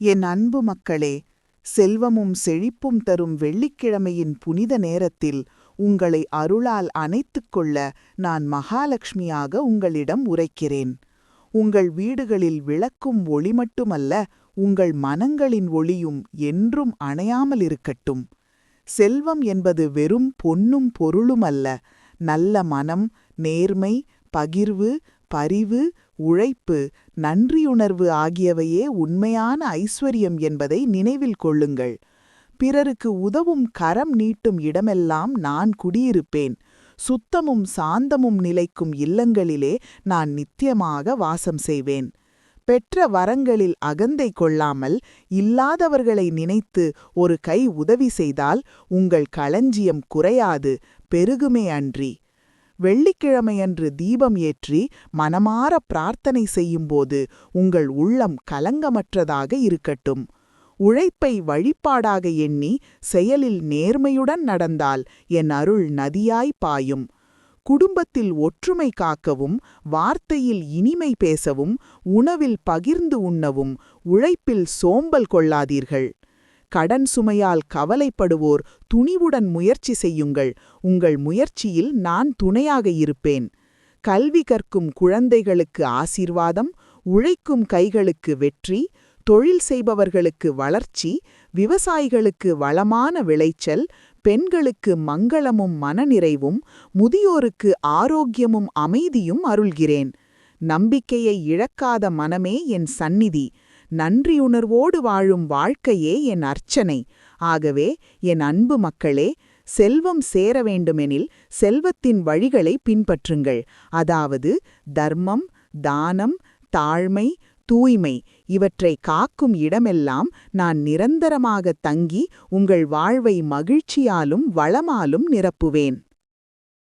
என் அன்பு மக்களே, செல்வமும் செழிப்பும் தரும் வெள்ளிக்கிழமையின் புனித நேரத்தில் உங்களை அருளால் அணைத்துக் கொள்ள நான் மகாலட்சுமியாக உங்களிடம் உரைக்கிறேன். உங்கள் வீடுகளில் விளக்கும் ஒளி மட்டுமல்ல, உங்கள் மனங்களின் ஒளியும் என்றும் அணையாமலிருக்கட்டும். செல்வம் என்பது வெறும் பொன்னும் பொருளும் அல்ல, நல்ல மனம், நேர்மை, பகிர்வு, பரிவு, உழைப்பு, நன்றியுணர்வு ஆகியவையே உண்மையான ஐஸ்வர்யம் என்பதை நினைவில் கொள்ளுங்கள். பிறருக்கு உதவும் கரம் நீட்டும் இடமெல்லாம் நான் குடியிருப்பேன். சுத்தமும் சாந்தமும் நிலைக்கும் இல்லங்களிலே நான் நித்தியமாக வாசம் செய்வேன். பெற்ற வரங்களில் அகந்தை கொள்ளாமல் இல்லாதவர்களை நினைத்து ஒரு கை உதவி செய்தால் உங்கள் களஞ்சியம் குறையாது, பெருகுமே அன்றி. வெள்ளிக்கிழமையன்று தீபம் ஏற்றி மனமார பிரார்த்தனை செய்யும்போது உங்கள் உள்ளம் கலங்கமற்றதாக இருக்கட்டும். உழைப்பை வழிபாடாக எண்ணி செயலில் நேர்மையுடன் நடந்தால் என் அருள் நதியாய் பாயும். குடும்பத்தில் ஒற்றுமை காக்கவும், வார்த்தையில் இனிமை பேசவும், உணவில் பகிர்ந்து உண்ணவும், உழைப்பில் சோம்பல் கொள்ளாதீர்கள். கடன் சுமையால் கவலைப்படுவோர் துணிவுடன் முயற்சி செய்யுங்கள். உங்கள் முயற்சியில் நான் துணையாக இருப்பேன். கல்வி கற்கும் குழந்தைகளுக்கு ஆசீர்வாதம், உழைக்கும் கைகளுக்கு வெற்றி, தொழில் செய்பவர்களுக்கு வளர்ச்சி, விவசாயிகளுக்கு வளமான விளைச்சல், பெண்களுக்கு மங்களமும் மனநிறைவும், முதியோருக்கு ஆரோக்கியமும் அமைதியும் அருள்கிறேன். நம்பிக்கையை இழக்காத மனமே என் சந்நிதி. நன்றியுணர்வோடு வாழும் வாழ்க்கையே என் அர்ச்சனை. ஆகவே என் அன்பு மக்களே, செல்வம் சேர வேண்டுமெனில் செல்வத்தின் வழிகளை பின்பற்றுங்கள். அதாவது தர்மம், தானம், தாழ்மை, தூய்மை இவற்றை காக்கும் இடமெல்லாம் நான் நிரந்தரமாக தங்கி உங்கள் வாழ்வை மகிழ்ச்சியாலும் வளமாலும் நிரப்புவேன்.